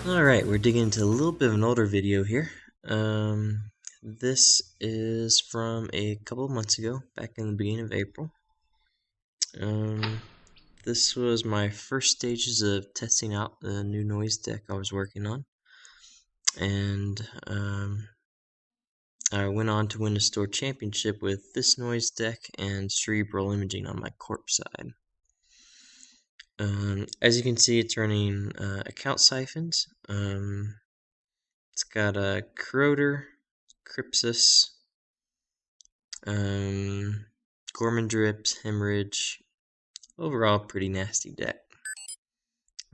Alright, we're digging into a little bit of an older video here. This is from a couple of months ago, back in the beginning of April. This was my first stages of testing out the new noise deck I was working on. And I went on to win the store championship with this noise deck and cerebral imaging on my corp side. As you can see, it's running account siphons. It's got a Corroder, Crypsis, Gorman Drips, Hemorrhage. Overall, pretty nasty deck.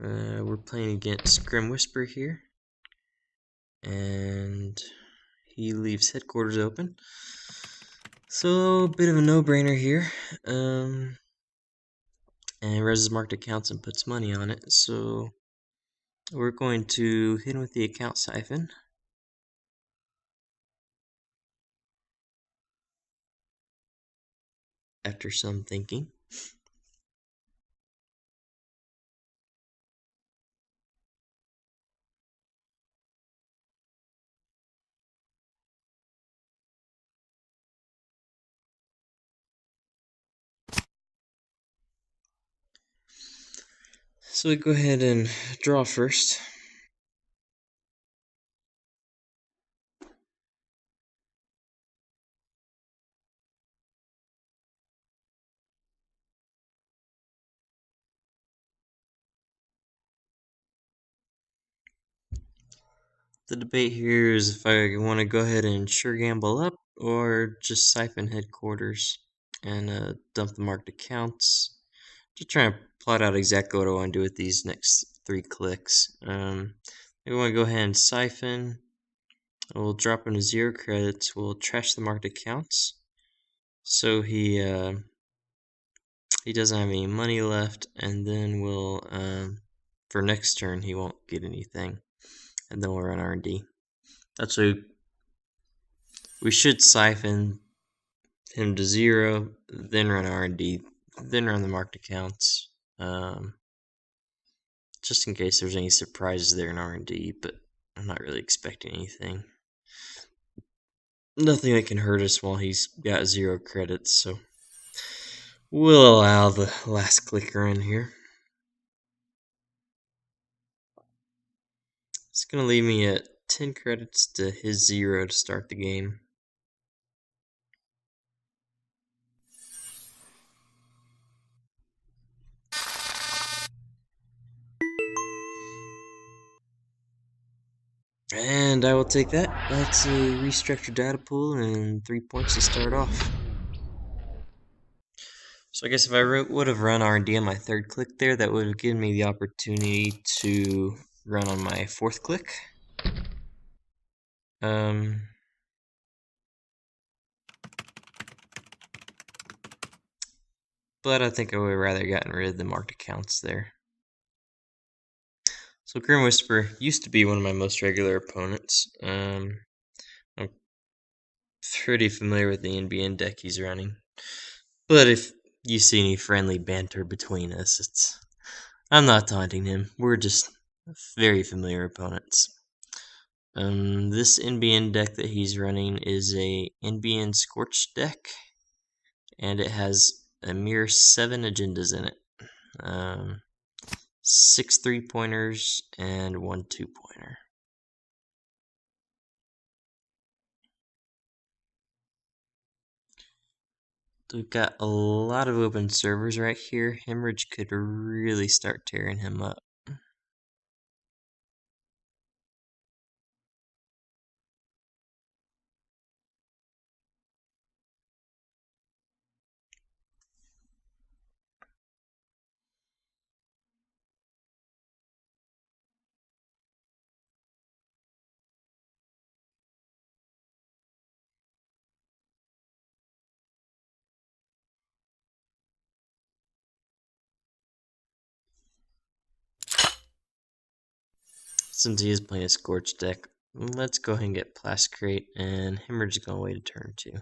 We're playing against Grimwhisper here, and he leaves headquarters open. So, a bit of a no-brainer here. And Rez marked accounts and puts money on it, so we're going to hit him with the account siphon. After some thinking. So we go ahead and draw first. The debate here is if I want to go ahead and sure gamble up or just siphon headquarters and dump the marked accounts. Just trying to plot out exactly what I want to do with these next 3 clicks. We want to go ahead and siphon. We'll drop him to 0 credits. We'll trash the marked accounts. So he doesn't have any money left, and then we'll for next turn he won't get anything, and then we'll run R&D. That's what we should siphon him to 0, then run R&D, then run the marked accounts, just in case there's any surprises there in R&D, but I'm not really expecting anything. Nothing that can hurt us while he's got 0 credits, so we'll allow the last clicker in here. It's going to leave me at 10 credits to his 0 to start the game. And I will take that. That's a restructured data pool and 3 points to start off. So I guess if I would have run R&D on my 3rd click there, that would have given me the opportunity to run on my 4th click. But I think I would have rather gotten rid of the marked accounts there. So Grimwhisper used to be one of my most regular opponents. I'm pretty familiar with the NBN deck he's running. But if you see any friendly banter between us, I'm not taunting him. We're just very familiar opponents. This NBN deck that he's running is a NBN Scorched deck, and it has a mere 7 agendas in it. 6 3-pointers and 1 2-pointer. We've got a lot of open servers right here. Hemorrhage could really start tearing him up. Since he is playing a Scorched deck, let's go ahead and get Plascrete, and Hemorrhage is going to wait a turn too.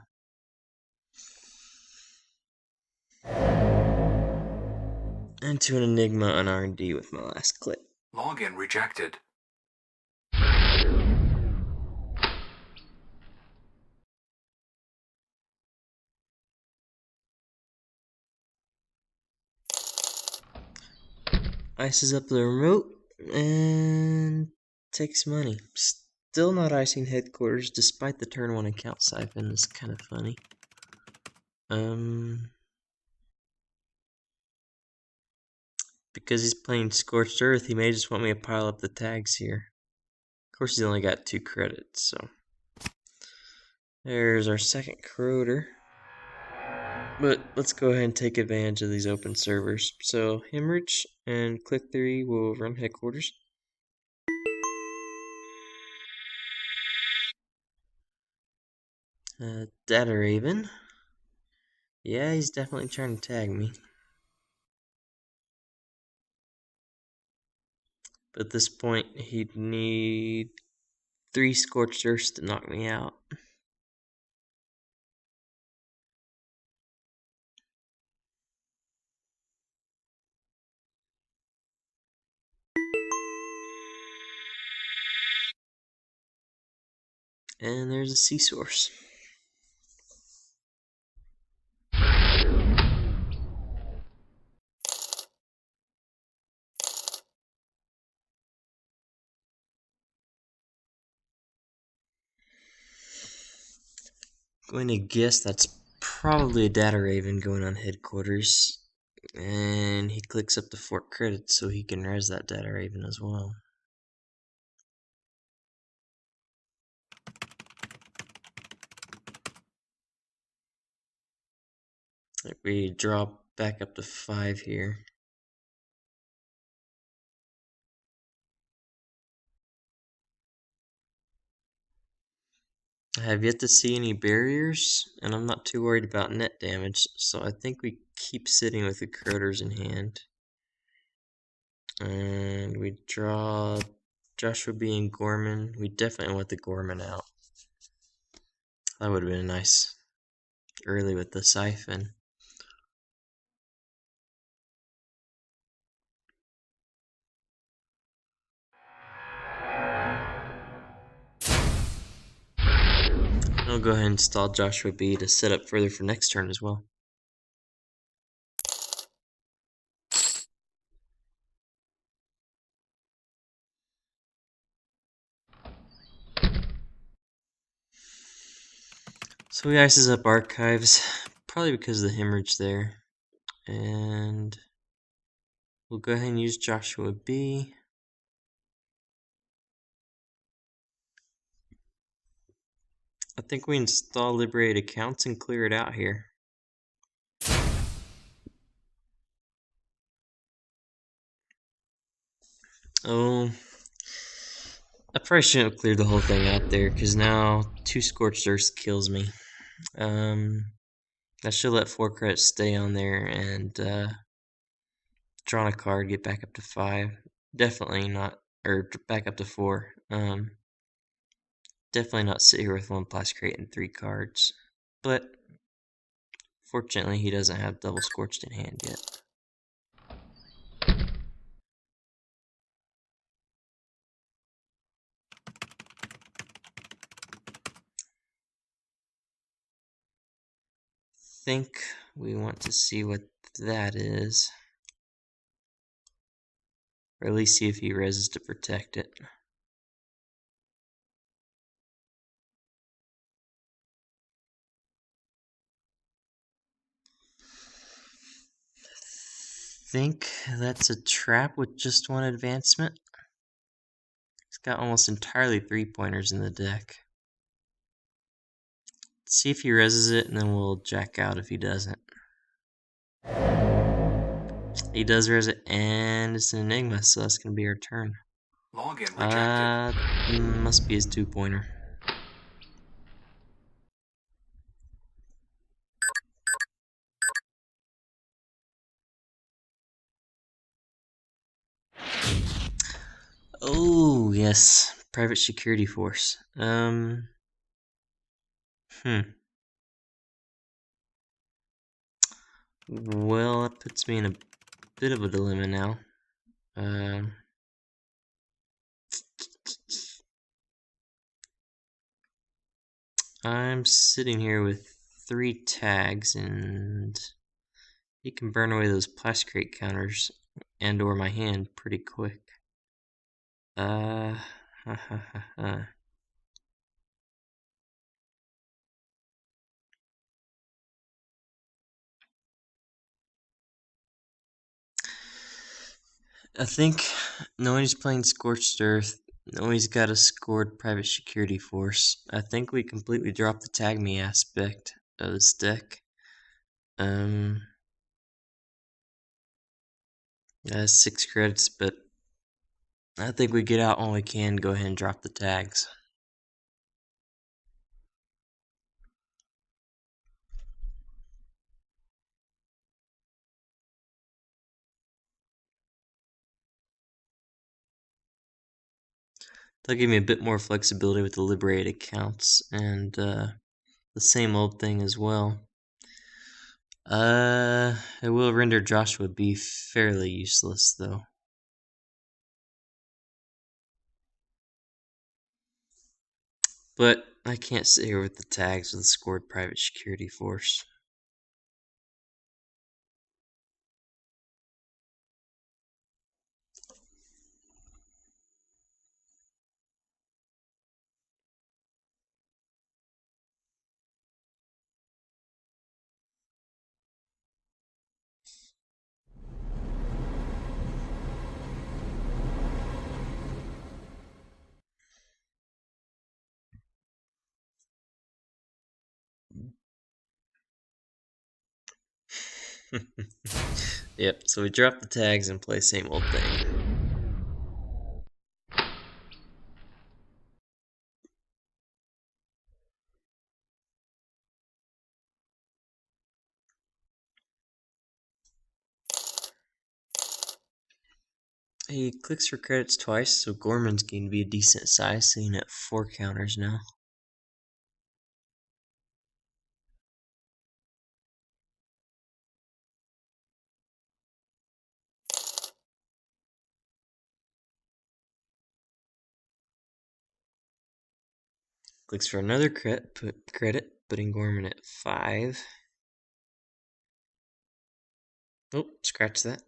Into an Enigma on R&D with my last click. Login rejected. ices up the remote and takes money. Still not icing headquarters despite the turn 1 account siphon. Is kind of funny. Because he's playing Scorched Earth, he may just want me to pile up the tags here. Of course, he's only got 2 credits, so. There's our second Corroder. But let's go ahead and take advantage of these open servers. So, Hemorrhage and Click 3 will run headquarters. Data Raven. Yeah, he's definitely trying to tag me. But at this point, he'd need 3 Scorched Earths to knock me out. And there's a sea source. Going to guess that's probably a Data Raven going on headquarters. And he clicks up to 4 credits so he can res that Data Raven as well. We drop back up to 5 here. I have yet to see any barriers, and I'm not too worried about net damage, so I think we keep sitting with the Corroders in hand. And we draw Joshua B and Gorman. We definitely want the Gorman out. That would have been nice early with the Siphon. I'll go ahead and install Joshua B to set up further for next turn as well. So he ices up Archives, probably because of the Hemorrhage there. And we'll go ahead and use Joshua B. I think we install Liberated accounts and clear it out here. Oh, I probably shouldn't have cleared the whole thing out there, because now 2 Scorched Earths kills me. I should let 4 credits stay on there and draw a card, get back up to 5. Definitely not, or back up to 4. Definitely not sit here with 1 Plascrete and 3 cards. But fortunately, he doesn't have double Scorched in hand yet. I think we want to see what that is, or at least see if he reses to protect it. I think that's a trap with just 1 advancement. He's got almost entirely 3-pointers in the deck. Let's see if he reses it, and then we'll jack out if he doesn't. He does res it, and it's an Enigma, so that's going to be our turn. Login rejected. Must be his 2-pointer. Oh, yes. Private security force. Well, that puts me in a bit of a dilemma now. I'm sitting here with 3 tags, and he can burn away those Plascrete counters. and or my hand pretty quick. Ha ha ha ha. I think knowing he's playing Scorched Earth, knowing he's got a scored private security force, I think we completely dropped the tag me aspect of this deck. That's 6 credits, but I think we get out when we can go ahead and drop the tags. They'll give me a bit more flexibility with the Liberated counts, and the same old thing as well. It will render Joshua be fairly useless, though. But I can't sit here with the tags with a scored private security force. Yep, so we drop the tags and play same old thing. He clicks for credits twice, so Gorman's going to be a decent size, sitting at 4 counters now. Clicks for another credit, putting Gorman at 5. Oh, scratch that.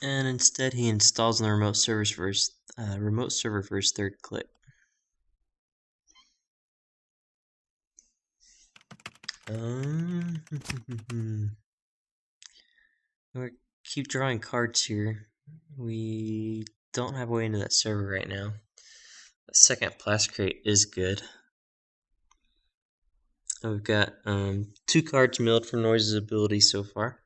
And instead he installs on the remote server for his third click. We'll keep drawing cards here. We don't have a way into that server right now. The second Plascrete is good. We've got 2 cards milled from Noise's ability so far.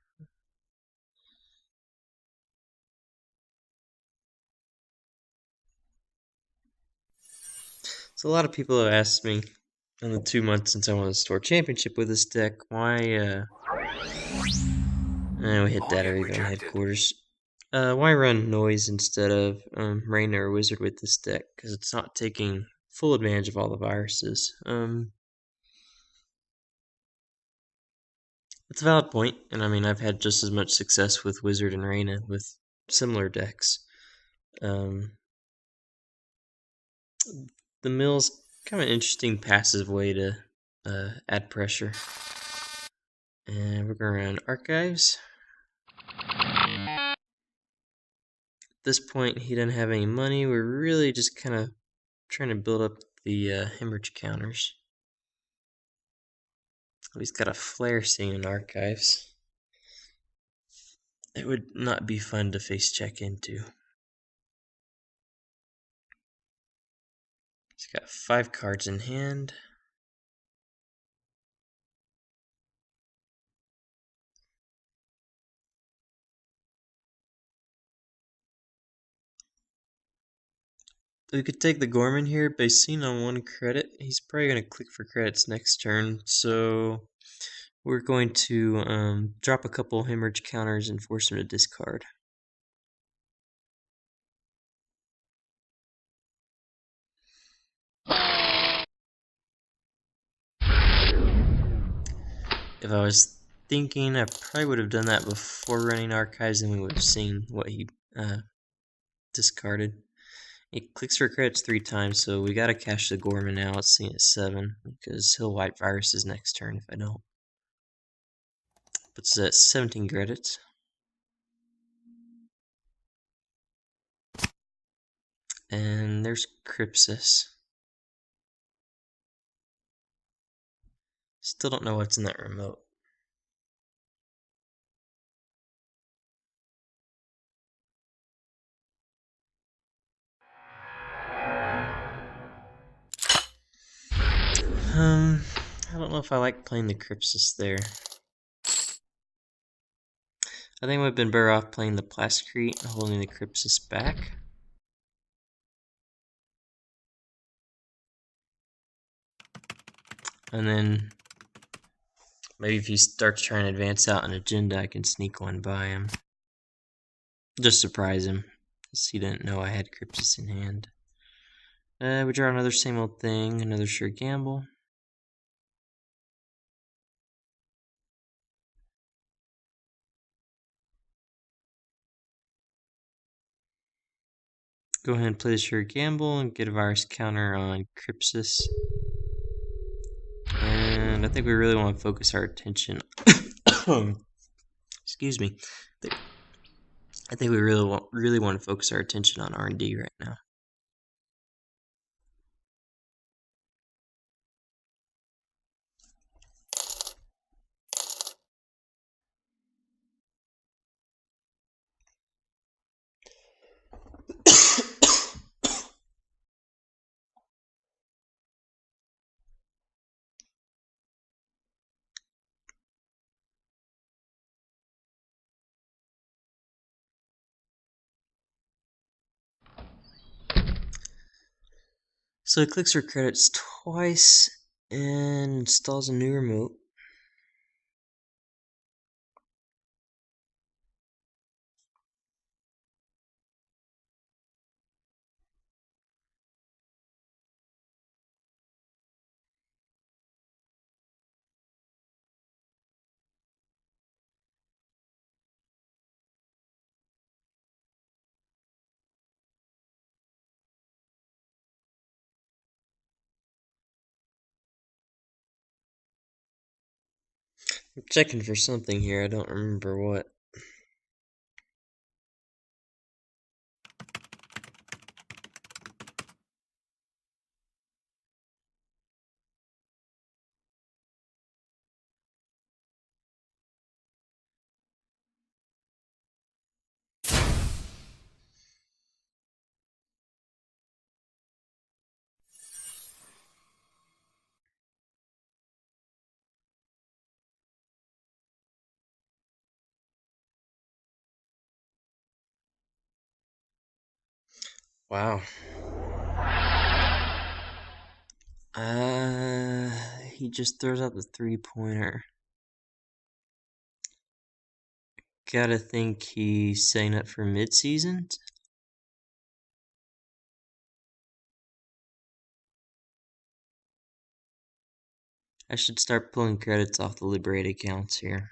So a lot of people have asked me in the 2 months since I won the store championship with this deck, why we hit that or even headquarters. Why run Noise instead of Raina or Wizard with this deck? Because it's not taking full advantage of all the viruses. It's a valid point, and I mean I've had just as much success with Wizard and Raina with similar decks. The mill's kind of an interesting passive way to add pressure. And we're going to run Archives. At this point, he doesn't have any money. We're really just kind of trying to build up the hemorrhage counters. He's got a flare scene in Archives. It would not be fun to face check into. He's got 5 cards in hand. We could take the Gorman here, but he's seen on 1 credit. He's probably going to click for credits next turn, so we're going to drop a couple hemorrhage counters and force him to discard. If I was thinking, I probably would have done that before running archives, and we would have seen what he discarded. It clicks for credits 3 times, so we gotta cash the Gorman now. It's seen at 7 because he'll wipe viruses next turn if I don't. Puts us at 17 credits. And there's Crypsis. Still don't know what's in that remote. I don't know if I like playing the Crypsis there. I think we've been better off playing the Plascrete and holding the Crypsis back. And then maybe if he starts trying to advance out an agenda, I can sneak one by him. Just surprise him, because he didn't know I had Crypsis in hand. We draw another same old thing, another sure gamble. Go ahead and play the sure gamble and get a virus counter on Crypsis. And I think we really want to focus our attention. Excuse me. I think we really want to focus our attention on R&D right now. So it clicks for credits twice and installs a new remote. I'm checking for something here, I don't remember what. Wow. He just throws out the 3-pointer. Gotta think he's setting up for mid-season. I should start pulling credits off the Liberated accounts here.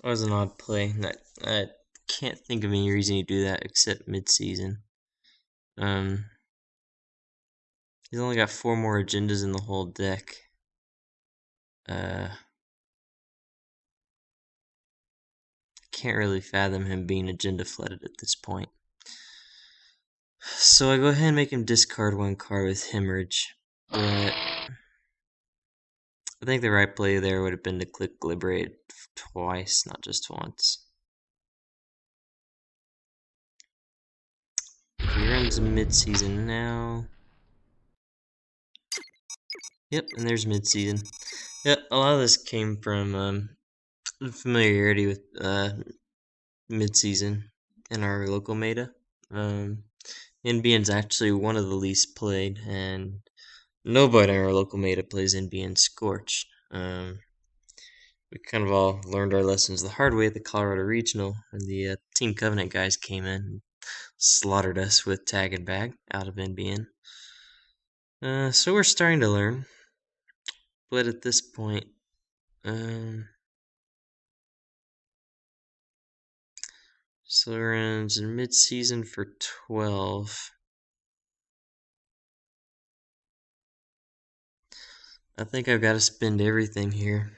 That was an odd play. I can't think of any reason to do that except mid-season. He's only got 4 more agendas in the whole deck. I can't really fathom him being agenda flooded at this point. So I go ahead and make him discard 1 card with Hemorrhage. But I think the right play there would have been to click Liberate twice, not just once. He runs mid-season now. Yep, and there's mid-season. Yep, a lot of this came from familiarity with mid-season in our local meta. NBN's actually one of the least played, and nobody in our local meta plays NBN Scorched. We kind of all learned our lessons the hard way at the Colorado Regional, and the Team Covenant guys came in and slaughtered us with Tag and Bag out of NBN. So we're starting to learn, but at this point, so we're in mid-season for 12. I think I've got to spend everything here.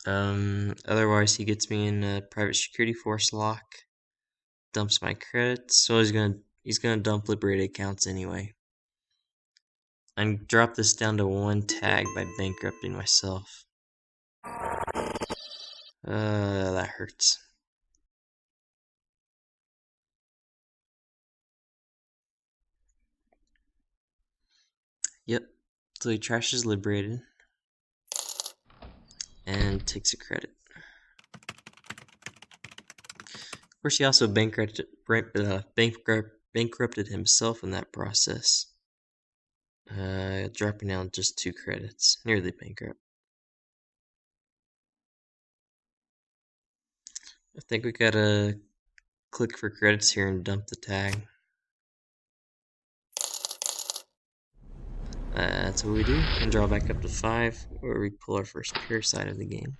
Otherwise he gets me in a private security force lock, dumps my credits, so he's gonna dump liberated accounts anyway. I drop this down to 1 tag by bankrupting myself. That hurts. Yep, so he trashes liberated and takes a credit. Of course, he also bankrupted himself in that process. Dropping down just 2 credits, nearly bankrupt. I think we gotta click for credits here and dump the tag. That's what we do, and draw back up to 5, where we pull our first pure side of the game.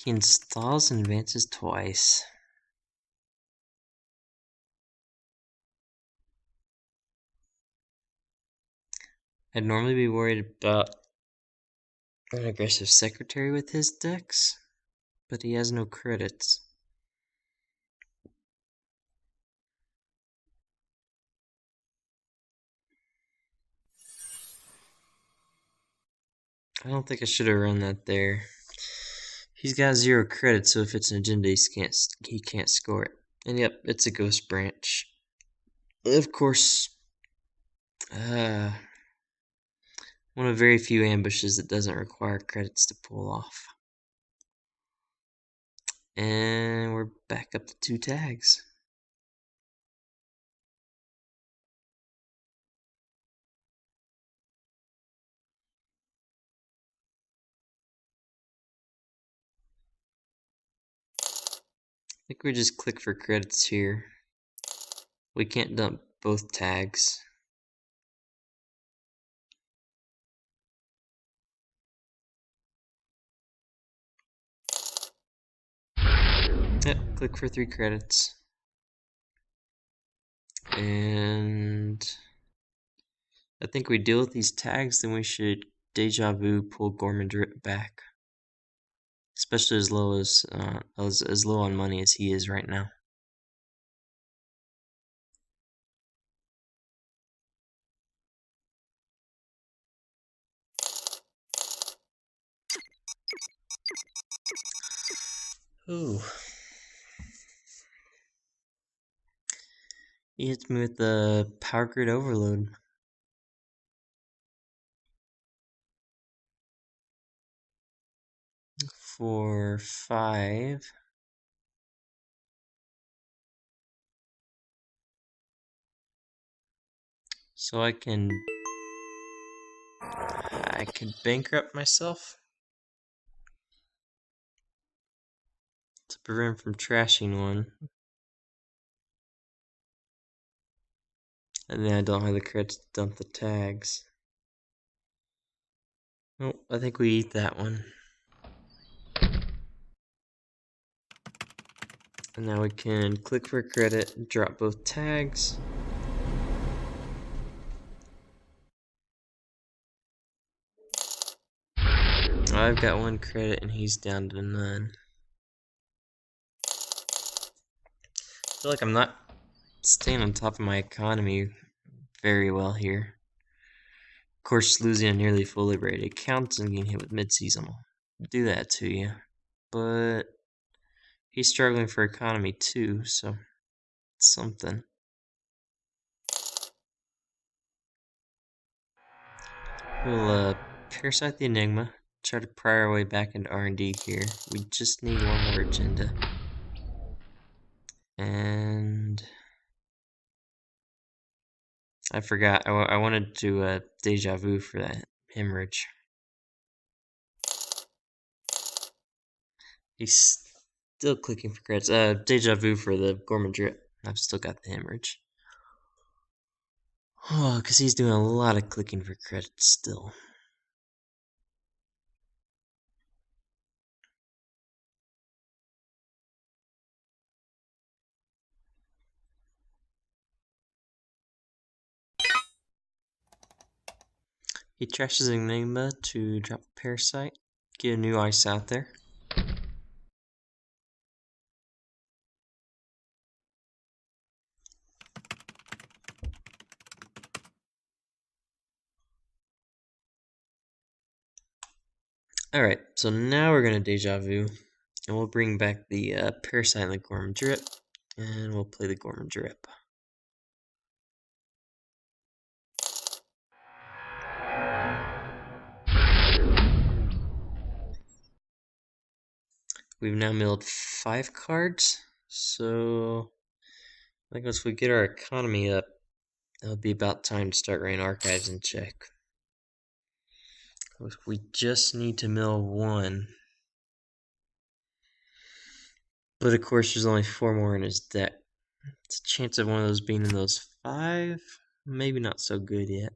He installs and advances twice. I'd normally be worried about an aggressive secretary with his decks, but he has no credits. I don't think I should have run that there. He's got 0 credits, so if it's an agenda, he can't score it. And yep, it's a ghost branch. Of course, one of very few ambushes that doesn't require credits to pull off. And we're back up to 2 tags. I think we just click for credits here. We can't dump both tags. Yep, click for 3 credits. And I think we deal with these tags, then we should Déjà Vu pull Gorman Drip back. Especially as low as low on money as he is right now. Ooh. He hits me with the power grid overload. For 5. So I could bankrupt myself to prevent from trashing one. And then I don't have the credits to dump the tags. Oh, I think we eat that one. And now we can click for credit, drop both tags. I've got 1 credit and he's down to none. I feel like I'm not staying on top of my economy very well here. Of course, losing a nearly fully liberated account and getting hit with mid-season will do that to you. but he's struggling for economy too, so it's something. We'll parasite the Enigma, try to pry our way back into R&D here. We just need one more agenda. And I forgot, I wanted to Déjà Vu for that hemorrhage. He's still clicking for credits. Déjà Vu for the Gorman Drip. I've still got the hemorrhage. Oh, because he's doing a lot of clicking for credits still. He trashes Enigma to drop a Parasite, get a new ice out there. Alright, so now we're going to Déjà Vu, and we'll bring back the Parasite and the Gorman Drip, and we'll play the Gorman Drip. We've now milled 5 cards, so I think once we get our economy up, it'll be about time to start running archives in check. We just need to mill 1. But of course, there's only 4 more in his deck. It's a chance of one of those being in those 5. Maybe not so good yet.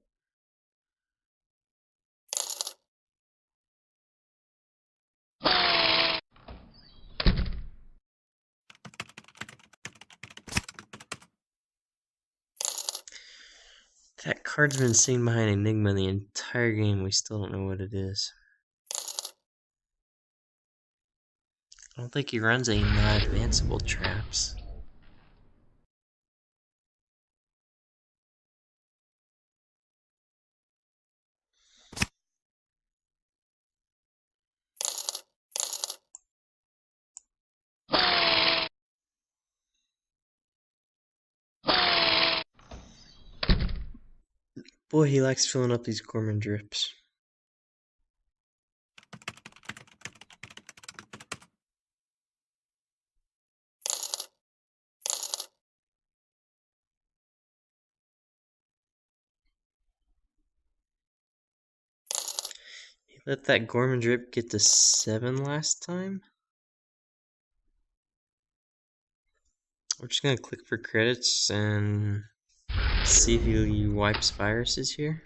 That card's been sitting behind Enigma the entire game. We still don't know what it is. I don't think he runs any non-advanceable traps. Boy, he likes filling up these Gorman drips. He let that Gorman drip get to 7 last time. We're just gonna click for credits and see if he wipes viruses here.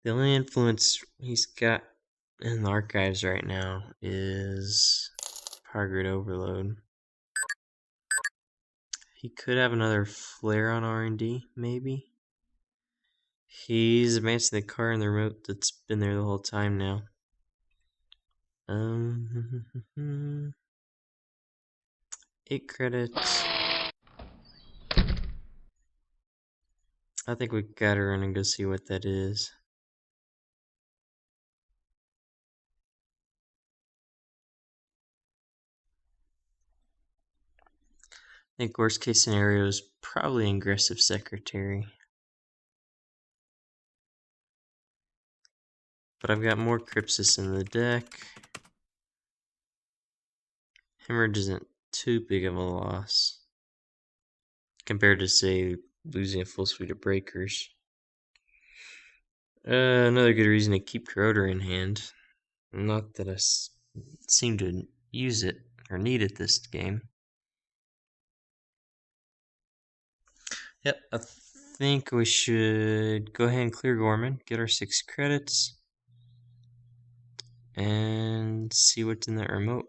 The only influence he's got in the archives right now is Power Grid Overload. He could have another flare on R&D, maybe. He's advancing the car in the remote that's been there the whole time now. 8 credits. I think we gotta run and go see what that is. I think worst case scenario is probably Aggressive Secretary. But I've got more Crypsis in the deck. Hemorrhage isn't too big of a loss compared to, say, losing a full suite of breakers. Another good reason to keep Corroder in hand. Not that I seem to use it or need it this game. Yep, I think we should go ahead and clear Gorman, get our 6 credits, and see what's in that remote.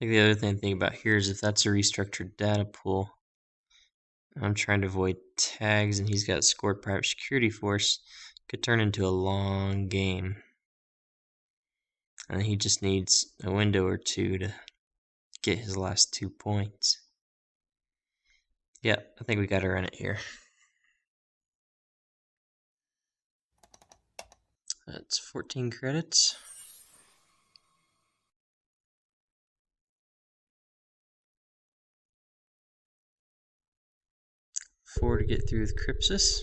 think the other thing to think about here is if that's a restructured data pool, I'm trying to avoid tags, and he's got scored private security force. Could turn into a long game. And he just needs a window or two to get his last 2 points. Yeah, I think we got to run it here. That's 14 credits. Four to get through with Crypsis.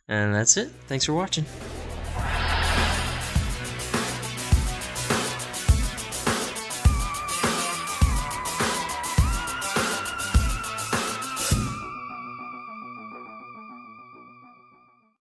And that's it. Thanks for watching.